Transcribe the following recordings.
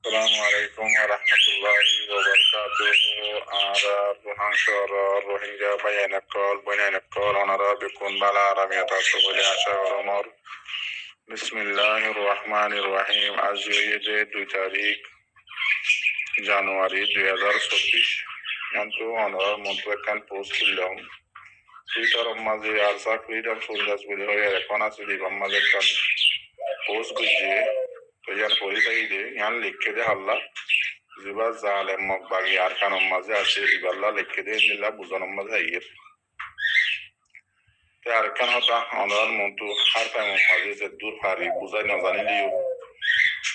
Assalamu alaikum wa rahmatullahi wa barakatuh. Ara Buhanshor Rohingya Bayanakol Onara Bikun Bala Ramiyata Subuli Asha Romor. Bismillahir Rahmanir Rahim. আজ যে 2 তারিখ জানুয়ারি 2024 কিন্তু অনরার মধ্যে একখান post করলাম টুইটার মাঝে আরসা ফ্রিডম সোলজার্স বলে হয়ে এখন আছে দিবাম মাঝে একখান পোস্ট করছে তো ইয়ার পরিচয় দিয়ে ইয়ান লিখে দে হাল্লা জিবা জালেম মকবাগি আর কানম মাঝে আছে ইবাল্লা লিখে দে দিল্লা বুঝানোর মাঝে আইয়ের তো আর কান হতা অনরার মন্তু হার টাইম মাঝে যে দূর হারি বুঝাই না জানি দিও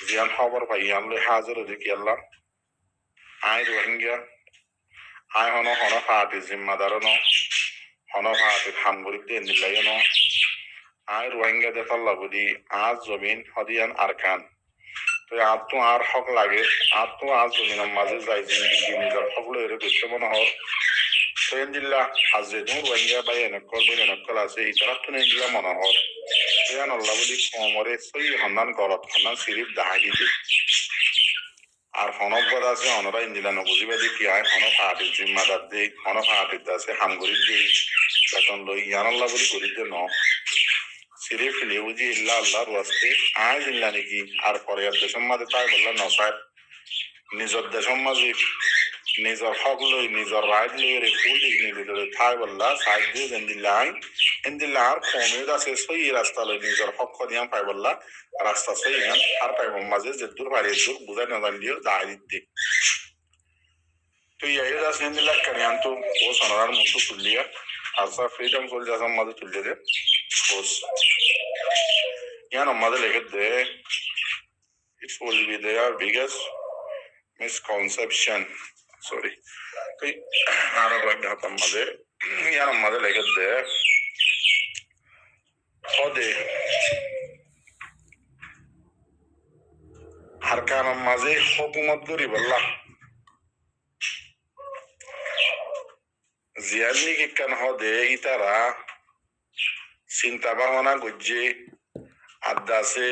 জিয়ান খবর পাই ইয়ান লে হাজার দেখি আল্লাহ আয় রোহিঙ্গা আয় হন হন ফাটি জিম্মাদার ন হন ফাটি হামগুড়ি দিয়ে নিলাই ন আয় রোহিঙ্গা দেখাল্লা বুঝি আজ জমিন হদিয়ান আর খান তো আর তো আর হক লাগে আর তো আজ জমিনের মাঝে যাই জিন্দিগি নিজের হক লইরে বুঝতে মনে হয় তো এনদিল্লা আজ যে দূর রোহিঙ্গা বাই এনেকল আছে ইতারা তো এনদিল্লা মনে হয় তো ইয়ান আল্লাহ বুঝি কমরে সই হন্দান গলত হন্দান সিরিপ দাহাই দিতে আর হনক গদ আছে হনরা ইন্দিলা নবুঝিবা দি কি হয় হনক হাতির জিম্মাদার দিক হনক হাতির আছে হামগরির দিক বেতন লই ইয়ান আল্লাহ বুঝি করি দে ন সিরে ফিলে বুঝি ইল্লা আল্লাহর ওয়াস্তে আয় জিল্লা নাকি আর পরে আর দেশের মাঝে তাই বললা নসায় নিজের দেশের মাঝে নিজের হক লই নিজের রাইট লই রে ফুল দিক নিজের তাই বললা সাইড দিয়ে এন্দিল্লা আর কমে আছে সই রাস্তা লই নিজের হক দিয়াম পাই বললা রাস্তা সই গান আর পাইব মাঝে যে দূর বাড়ি দূর বুঝাই না জানলিও দাঁড়িয়ে দিতে তো এই আছে এন্দিল্লা কারিয়ান তো ও সোনার মতো তুললিয়া আরসা ফ্রিডম সোলজার্স মাঝে তুললে দে ওস ইয়ান আমাদের লেগে দে it will be their biggest misconception. Sorry. আরো কয়েকটা হাতার মাঝে ইয়ার মাঝে লেগে দে হদে আর কারণ মাঝে হুকুমত করি বললা জিয়ানি কিকান হদে ইতারা চিন্তা ভাবনা করছে আদাসে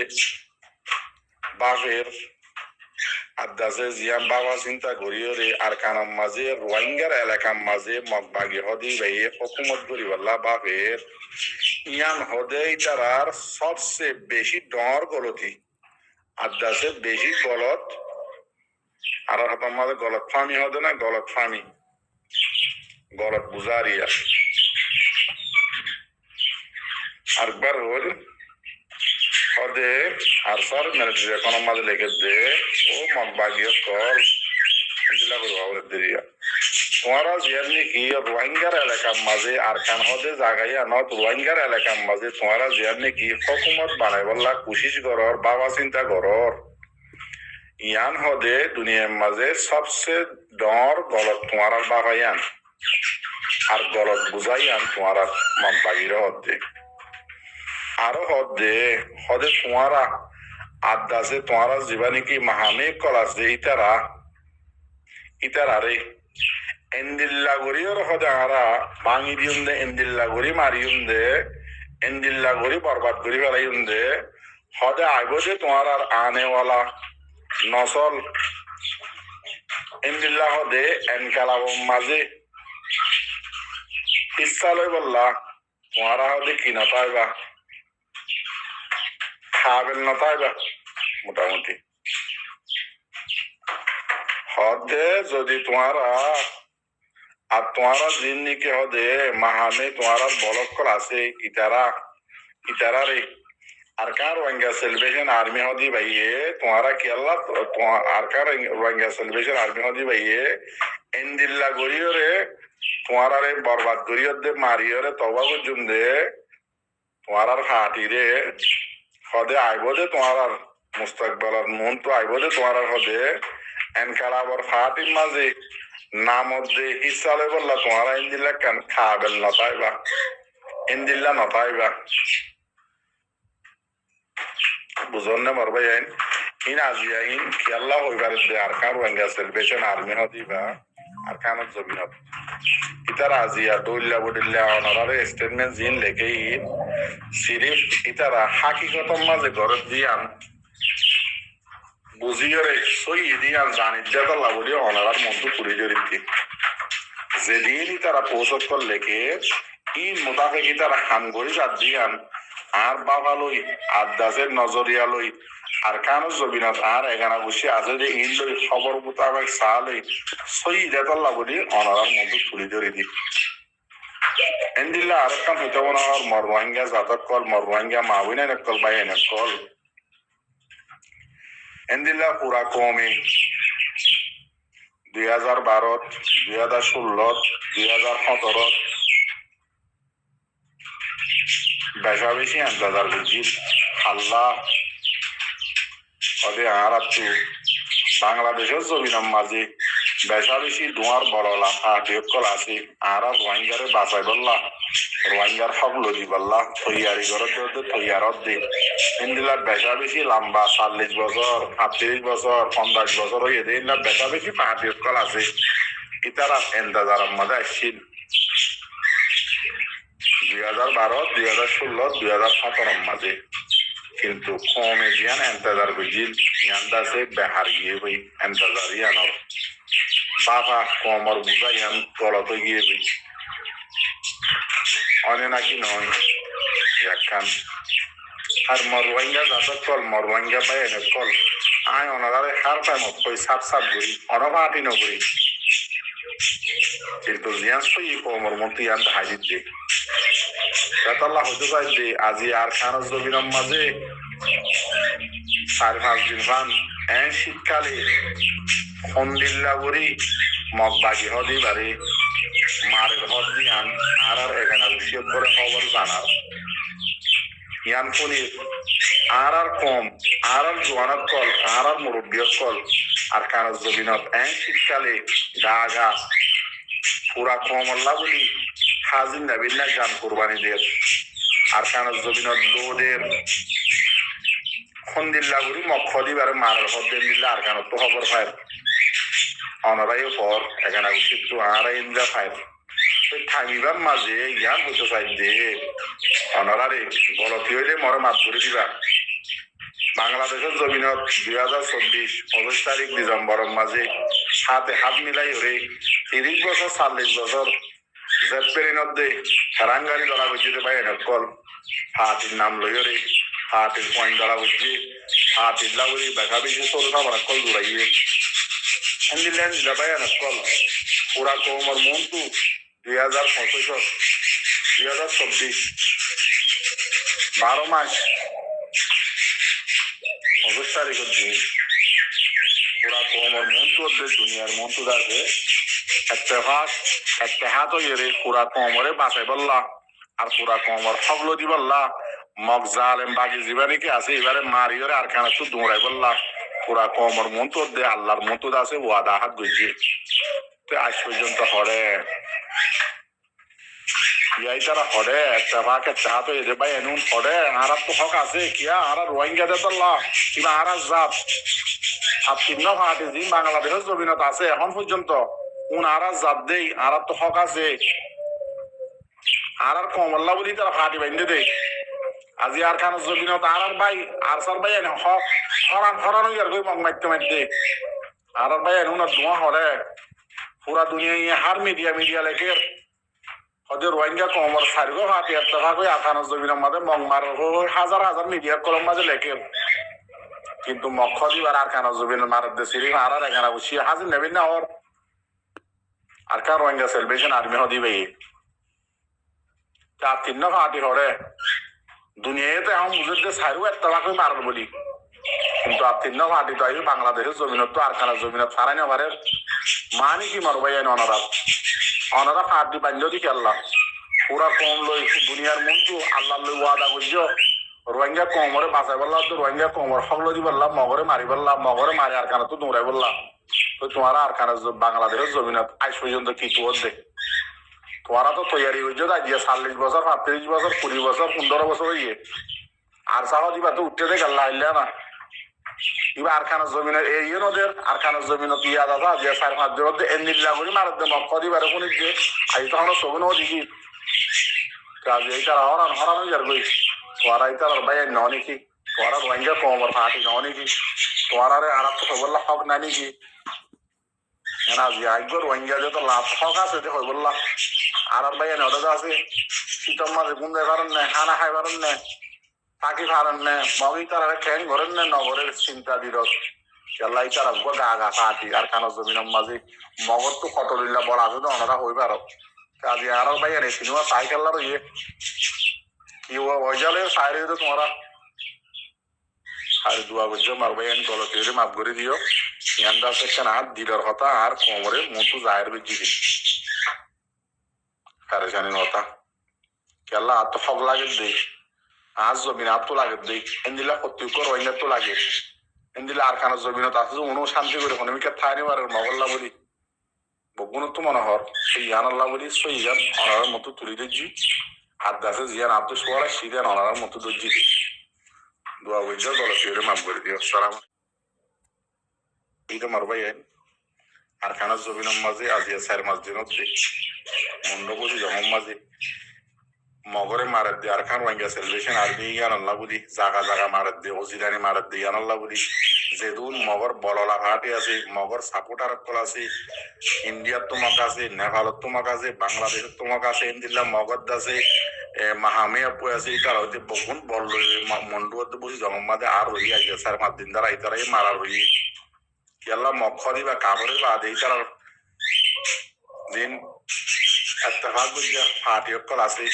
বাপের আদাসে জিয়ান বাবা চিন্তা করিও রে আর কানাম মাঝে রোহিঙ্গার এলাকার মাঝে মগবাগি হদি ভাইয়ে হুকুমত করি বললা বাপের ইয়ান হদে ইতারার সবচেয়ে বেশি ডর গলতি আদাসে বেশি গলত আর হাতার মাঝে গলত ফামি হদে না গলত ফামি গলত বুঝারিয়া আরেকবার হল হদে আর স্যার মিলিটারি এখন মাঝে লেগে দে ও মগবাগিও কল চিন্তা করবো দেরিয়া তোমারা জিয়ারনি কি রোহিঙ্গার এলাকার মাঝে আর কান হদে জাগাইয়া নত রোহিঙ্গার এলাকার মাঝে তোমারা জিয়ারনি কি হুকুমত বানাই বললা কোশিশ করর বাবা চিন্তা করর ইয়ান হদে দুনিয়ার মাঝে সবচেয়ে ডর গলত তোমার বাবাইয়ান আর গলত বুঝাইয়ান তোমার মগবাগির হদে আরো হদে হদে তোমারা আদাসে তোমারা জীবানি কি মাহামে কলাসে ইতারা রে এন্দিল্লা গরিয়র হদে আরা ভাঙি দিউন দে এন্দিল্লা গরি মারিউন দে এন্দিল্লা গরি বরবাদ করি ফেলাইউন দে হদে আগতে তোমার আর আনেওয়ালা নসল এন্দিল্লা হদে এনকালাব মাঝে ইচ্ছা লই বললা তোমারা হদে কি না পাইবা খাবেন না পাইবা মোটামুটি হদে যদি তোমারা আর তোমারা জিন্দিকে হদে মাহামে তোমার বলকল আছে ইতারা রে আর কার রোহিঙ্গা সেলিব্রেশন আর্মি হদি ভাইয়ে তোমারা কেলা আর কার রোহিঙ্গা সেলিব্রেশন আর্মি হদি ভাইয়ে এন্দিল্লা গরিও রে তোমারা রে বরবাদ গরিও দে মারিও রে তবা গুজুম দে তোমার হাতি রে হদে আইব দে তোমার মুস্তাকবালার মন তো আইব দে তোমার হদে এনকালাবর ফাতির মাঝে নাম দে হিসালে বললা তোমারা ইন্দিল্লা কেন খাবেন না পাইবা ইন্দিল্লা না পাইবা বুঝন না মারবাই আইন ইন আজিয়া ইন খেয়াল্লা হইবার দে আর কার রোহিঙ্গা সেলিব্রেশন আর্মি হদিবা আর কানত জমিনত ইতারা আজিয়া দৌল্লা বডিল্লা অনারে স্টেটমেন্ট জিন লেখেই সিরিফ ইতারা হাকিকতম মাঝে ঘরত দিয়ান বুঝিয়ে সই দিয়ান জানিজ্জাত আল্লাহ বলি অনারার মধ্যে তুলে ধরিতে যেদিনই তারা পৌঁছত করলে কে ইন মোতাবেকই তারা হাম করি যাত দিয়ান আর বাবা লই আদাসের নজরিয়া লই আর কানো জবিনাত আর এগানা বসে আছে যে ইন লই খবর মোতাবেক চা লই সই দেতাল্লাহ বলি অনারার মধ্যে তুলে ধরে দি এন্দিল্লা আর একটা হইতে মনে হয় মরওয়াঙ্গা জাতক কল মরওয়াঙ্গা মাউইনা নকল বাই নকল এন্দিল্লা পুরা কমে 2012 2016 2017 বেশা বেশি আন্দাজার বুঝি আল্লাহ ওদের আর আছু বাংলাদেশের জমিনার মাঝে বেশা বেশি দুয়ার বড়লা হাটিয়কল আছে আর রোহিঙ্গারে বাঁচাই বললা রোহিঙ্গার সব লদি বললা তৈয়ারি করতে তৈয়ারত দে ইন্দিলার বেশা বেশি লম্বা 40 বছর 38 বছর 50 বছর হয়ে দেয় না বেশা বেশি হাটিয়কল আছে ইতারা এন্দাজার মধ্যে আসছিল 2012 2016 2017 মাঝে কিন্তু কমে জিয়ান এন্তাজার বুঝিল ইয়ান্দাসে বেহার গিয়ে বই এন্তাজার ইয়ানোর বাবা কমর বুঝা ইয়ান তলতে গিয়ে বই অনে নাকি নয় একখান আর মরওয়াঙ্গা যাতে কল মরওয়াঙ্গা পাই এনে কল আয় অনাদারে হার টাইম কই সাপ সাপ করি অনভাটি নগরী কিন্তু জিয়ান সই কমর মধ্যে ইয়ান হাজির দে আল্লাহ হতে চাই যে আজি আর খানজ জমিনের মাঝে 4-5 দিন পান শীতকালে খন্দিল্লা করি মগ বাগি হদি বাড়ি মারের হদ দিয়ান আর এখানে উচিত করে খবর জানার ইয়ান ফলি আর কম আর জোয়ানত কল আর মুরব্বিয়ত কল আর খানজ জমিনত শীতকালে গা গা পুরা কম আল্লাহ বলি হাজির নাবিল্লা গান কোরবানি দিয়ে আর খানজ জমিনত লোদের খন্দিল্লা করি মক্ষ দিবারে মারের হদ্দে মিললে আর খানত তো খবর পায় অনারাই পর এখানে উচিত তো আর ইন্দ্রা পায় থামিবার মাঝে জ্ঞান হতে চাই যে অনারারে গলতি হইলে মরে মাত করে দিবা বাংলাদেশের জমিনত 2024 25 তারিখ ডিসেম্বরের মাঝে হাতে হাত মিলাই হরে 30 বছর 40 বছর জেপেরিনদে হেরাঙ্গারি দলা বুঝিতে পাই নকল হাতির নাম লইরে হাতির পয়েন্ট দলা বুঝি হাতির লাগুরি বেখা বেশি সরু খাবার কল জুড়াইয়ে এন্দিলেন যাবাই নকল পুরা কমর মন্তু 2025 2024 12 মাস 25 তারিখের দিন পুরা কমর মন্তু দুনিয়ার মন্তু আছে এত্তেহাত হইরে পুরা কমরে বাঁচাই বললা আর পুরা কমর হগলো দি বললা মগ জালেম বাগি জীবানি কি আছে এবারে মারিয়রে আর খানা শুধু দৌড়াই বললা পুরা কমর মন্তু দে আল্লাহর মন্তু আছে ওয়াদা হাত গইছে তো আজ পর্যন্ত হরে ইয়াই তারা হরে এত্তেহাত এত্তেহাত হইরে ভাই এনুন হরে আর তো হক আছে কিয়া আর রোহিঙ্গা দে বললা কিবা আর জাত আর তিন হাটে দিন বাংলাদেশের জমিনত আছে এখন পর্যন্ত উনারা জাত দেই আর তো হক আছে আর কমল্লা বলি তারা ফাটি বাইন্দে দেয় আজি আর খান জমিনত আর ভাই আর সার ভাই এনে হক হরান হরান হইয়ার কই মগ মাইতে মাইতে আর ভাই এনে উনার দোয়া হরে পুরা দুনিয়া হার মিডিয়া লেখের হদের রোহিঙ্গা কমর সারিগো ফাটি একটা কই আর খান জমিনের মাঝে মগ মার হাজার হাজার মিডিয়া কলম মাঝে লেখের কিন্তু মক্ষ দিবার আর খান জমিনের মারার দেশে আর এখানে বসিয়ে হাজির নেবেন না ওর আর কার রোহিঙ্গা সেলভেশন আর্মি হদি ভাই তার তিন ফাটি হরে দুনিয়াতে এখন বুঝতে সারু একটা করে মারার বলি কিন্তু আর তিন ফাটি তো আইবি বাংলাদেশের জমিনত তো আর খানা জমিনত ফারাই না পারে মানে কি মারো ভাই অনারা ফাটি বান্ধব দি খেললাম পুরা কম লই দুনিয়ার মন্তু আল্লাহ লই ওয়াদা করছো রোহিঙ্গা কমরে বাঁচাই বললাম তো রোহিঙ্গা কমর হগলো দি বললাম মগরে মারি বললাম মগরে মারি আর খানা তো দৌড়াই বললাম তো তোমারা আর খানা বাংলাদেশের জমিনত আজ পর্যন্ত কি তো দেখ তোরা তো তৈরি হয়েছে আজকে 40 বছর 35 বছর 20 বছর 15 বছর হইয়ে আর চাহ দিবা তো উঠতে দেখ আল্লাহ আইলে না এবার আর খানা জমিনের এই নদের আর খানা জমিনত ইয়া দাদা যে 4-5 দিন মধ্যে এন্দিল্লা করে মার দে মক্কা দিবার কোন যে আই তো আমরা সগুন দেখি কাজ এই তারা হরান হয়ে যার কই তোরা এই তার ভাই নাও নাকি তোরা রোহিঙ্গা কমর ফাটি নাও নাকি তোমার আরে আর তো বললা হক না নাকি না জি আইগর ওয়াঙ্গা যে তো লাভ হক আছে যে হই বললা আর ভাই এনে ওটা আছে শীতম মাঝে গুন্দে পারেন না খানা খাই পারেন না থাকি পারেন না মগই তারা ঠ্যাং ধরেন না নগরের চিন্তা বিরত কেলাই তারা গা গা কাটি আর খানা জমিনের মাঝে মগর তো কত দিল্লা বড় আছে তো ওনারা হই পারো কাজে আর ভাই এনে সিনেমা সাইকেল আর ইয়ে কি ওই জালে সাইরে তো তোমরা আর দুয়া বুঝছো মারবাই আমি গলতে মাফ করে দিও ইয়ান্দা সেকশন আর দিলার কথা আর কোমরে মুতু জায়ের বেজি দি কারে জানি কথা কেলা আত হক লাগে দে আজ জমিন আত লাগে দে এন্দিলা কত্তি কর ওইনা তো লাগে এন্দিলা আর খানা জমিন আছে উনো শান্তি করে কোন মিকে থাইনি মারে মগল্লা বলি বগুন তো মনে হর সেই ইয়ানাল্লাহ বলি সই ইয়ান অনার মতো তুলি দেজি আর দাসে জিয়ান আত সোয়ারা সিরিয়ান অনার মতো দজি দোয়া বুঝছো গলতে মাফ করে দিও সালাম এটা মারবাই আর খানা জমিনের মাঝে আজিয়া 4 মাস দিনত মন্ডপতি জমন মাঝে মগরে মারাত দিয়ে আর খান ওয়াঙ্গা সেলিব্রেশন আর দিয়ে ইয়ান আল্লাহ বলি জাগা জাগা মারাত দিয়ে ওজিরানি মারাত দিয়ে ইয়ান আল্লাহ বলি যেদুন মগর বললা ঘাটে আছে মগর সাপোর্টার কল আছে ইন্ডিয়ার তোমাক আছে নেপালত তোমাক আছে বাংলাদেশের তোমাক আছে ইন্দিল্লা মগদ আছে মাহামে আপু আছে এটা হইতে বহুন বল মন্ডপতি বসি জমন মাঝে আর রই আজিয়া 4 মাস দিন দ্বারা ইতারাই মারা রই ইয়াল্লা মক্ষরি বা কাপড়ে বা দেই তার দিন এত্তেফাক বুঝিয়া পার্টি অকল আছে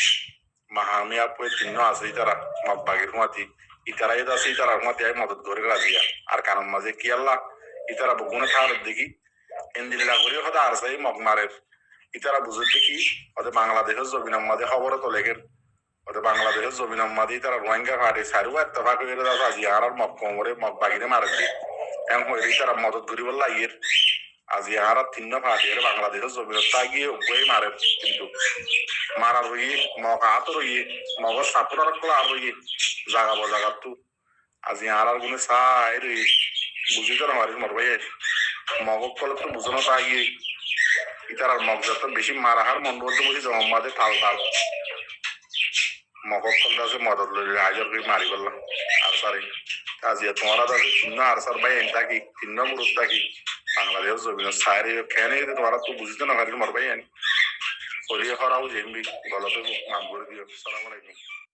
মাহামি আপু তিন্ন আছে তারা মগবাগের হুমাতি ইতারাই আছে ইতারার হুমাতি আই মদত করে রাজিয়া আর কারণ মাঝে কি আল্লাহ ইতারা বগুনে খাওয়ার দেখি ইন্দিল্লা করে হয়তো আর সাই মগ মারের ইতারা বুঝতে কি ওদের বাংলাদেশের জমিনের মাঝে খবরও তো লেখেন ওদের বাংলাদেশের জমিনের মাঝে তারা রোহিঙ্গা পার্টি সারু এত্তেফাক করে দাদা আজি আর মগ কোমরে মগ বাগিরে মারে দিয়ে এমন হইলে তারা মদত করি বললা ইয়ের আজি আর তিন্ন পার্টির বাংলাদেশের জমিন তাগিয়ে উভয় মারে কিন্তু মারার হইয়ে মগ হাতর হইয়ে মগর সাপুরার কলা আর হইয়ে জাগাবো জাগার তু আজি আর গুনে চাই রই বুঝি তো মারি মরবাই মগক কলে তো বুঝানো তাগিয়ে ইতার আর মগ যত বেশি মারাহার মন বলতে বসি জমাতে থাল থাল মগক কলে আছে মদত লইলে আজর করে মারি বললাম আর সারি আজিয়া তোমারা দাসে তিন্ন আর সার ভাই এনটা কি তিন্ন মুরুত্তা কি বাংলাদেশ জমিন সাইরে কেন তোমারা তো বুঝতে না পারি মরবাই এন করিয়ে করাও জেনবি গলতে মাফ করে দিও সালাম আলাইকুম